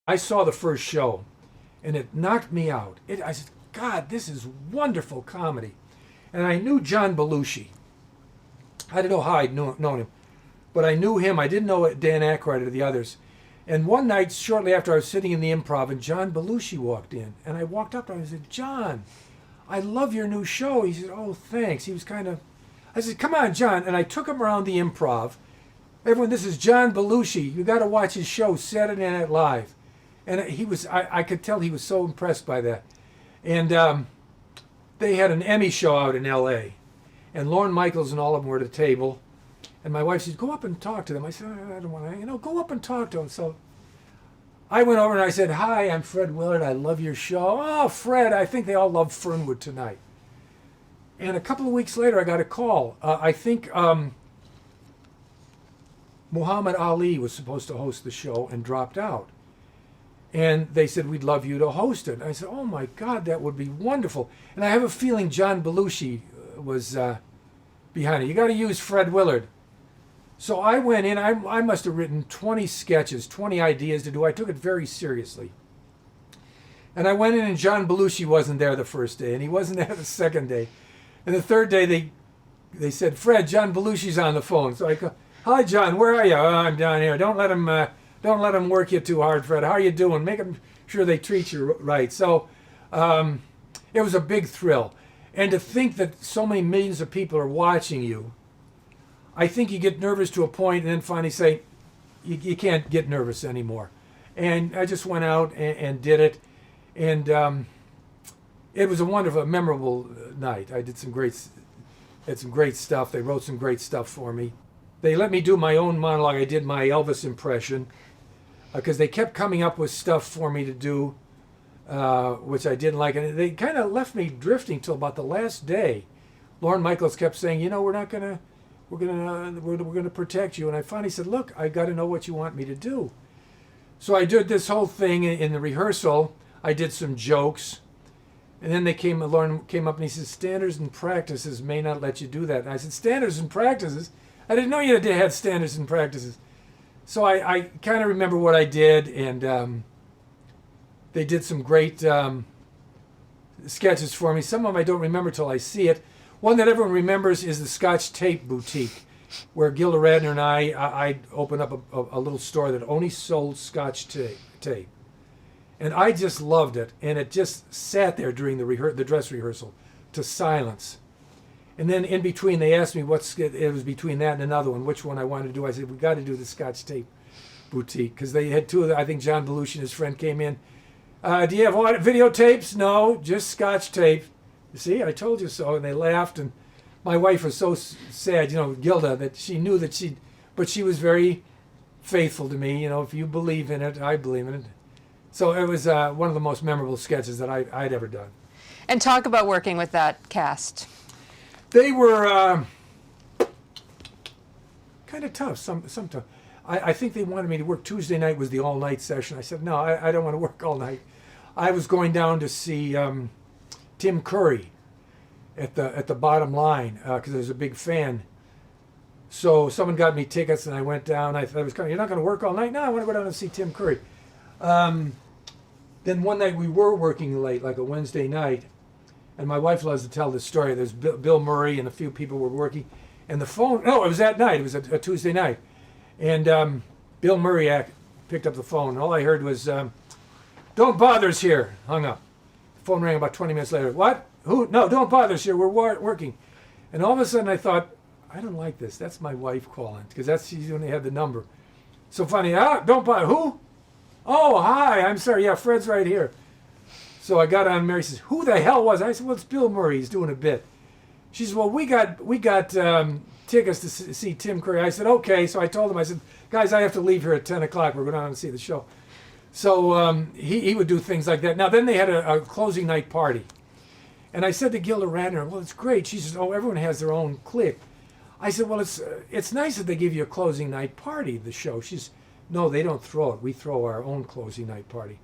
I saw the first show, and it knocked me out. I said, God, this is wonderful comedy. And I knew John Belushi. I don't know how I'd known him, but I knew him. I didn't know Dan Aykroyd or the others. And one night, shortly after, I was sitting in the Improv, and John Belushi walked in. And I walked up to him and I said, John, I love your new show. He said, oh, thanks. He was kind of, I said, come on, John. And I took him around the Improv. Everyone, this is John Belushi. You got to watch his show, Saturday Night Live. And he was, I could tell he was so impressed by that. And they had an Emmy show out in L.A. And Lorne Michaels and all of them were at a table. And my wife said, go up and talk to them. I said, I don't want to, go up and talk to them. So I went over and I said, hi, I'm Fred Willard. I love your show. Oh, Fred, I think they all love Fernwood Tonight. And a couple of weeks later, I got a call. I think Muhammad Ali was supposed to host the show and dropped out. And they said, we'd love you to host it. And I said, oh my God, that would be wonderful. And I have a feeling John Belushi was behind it. You got to use Fred Willard. So I went in, I must have written 20 sketches, 20 ideas to do. I took it very seriously. And I went in and John Belushi wasn't there the first day, and he wasn't there the second day. And the third day they said, Fred, John Belushi's on the phone. So I go, hi John, where are you? Oh, I'm down here. Don't let him work you too hard, Fred. How are you doing? Make them sure they treat you right. So it was a big thrill. And to think that so many millions of people are watching you, I think you get nervous to a point and then finally say, you can't get nervous anymore. And I just went out and did it. And it was a wonderful, memorable night. I did had some great stuff. They wrote some great stuff for me. They let me do my own monologue. I did my Elvis impression because they kept coming up with stuff for me to do, which I didn't like. And they kind of left me drifting till about the last day. Lorne Michaels kept saying, we're going to protect you. And I finally said, look, I got to know what you want me to do. So I did this whole thing in the rehearsal. I did some jokes. And then Lorne came up and he said, standards and practices may not let you do that. And I said, standards and practices? I didn't know you had standards and practices. So I kind of remember what I did, and they did some great sketches for me. Some of them I don't remember till I see it. One that everyone remembers is the Scotch Tape boutique, where Gilda Radner and I opened up a little store that only sold Scotch tape. And I just loved it, and it just sat there during the dress rehearsal to silence. And then in between, they asked me it was between that and another one, which one I wanted to do. I said, we got to do the Scotch Tape boutique, because they had two of them. I think John Belushi and his friend came in. Do you have videotapes? No, just Scotch Tape. You see, I told you so. And they laughed, and my wife was so sad, Gilda, that she knew that but she was very faithful to me. If you believe in it, I believe in it. So it was one of the most memorable sketches that I'd ever done. And talk about working with that cast. They were kind of tough. Some tough. I think they wanted me to work. Tuesday night was the all-night session. I said, no, I don't want to work all night. I was going down to see Tim Curry at the Bottom Line because I was a big fan. So someone got me tickets, and I went down. I was kind of, you're not going to work all night? No, I want to go down and see Tim Curry. Then one night we were working late, like a Wednesday night, and my wife loves to tell this story. There's Bill Murray and a few people were working, and the phone, no, it was that night. It was a Tuesday night. And Bill Murray picked up the phone, and all I heard was, don't bother us here. Hung up. The phone rang about 20 minutes later. What? Who? No, don't bother us here. We're working. And all of a sudden I thought, I don't like this. That's my wife calling, because she only had the number. So funny, don't bother. Who? Oh, hi, I'm sorry. Yeah, Fred's right here. So I got on. Mary says, who the hell was I? I said, well, it's Bill Murray. He's doing a bit. She says, well, we got tickets to see Tim Curry. I said, okay. So I told him, I said, guys, I have to leave here at 10 o'clock. We're going on to see the show. So he would do things like that. Now, then they had a closing night party. And I said to Gilda Radner, well, it's great. She says, oh, everyone has their own clique. I said, well, it's nice that they give you a closing night party, the show. She's, no, they don't throw it. We throw our own closing night party.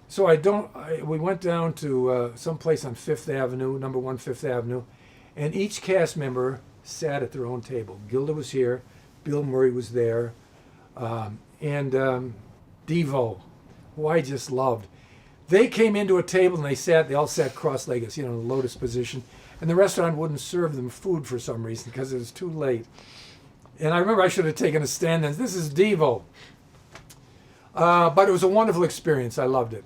So we went down to some place on Fifth Avenue, number 1 Fifth Avenue, and each cast member sat at their own table. Gilda was here, Bill Murray was there, and Devo who I just loved. They came into a table and they all sat cross-legged, in a lotus position, and the restaurant wouldn't serve them food for some reason because it was too late. And I remember I should have taken a stand and this is Devo. But it was a wonderful experience. I loved it.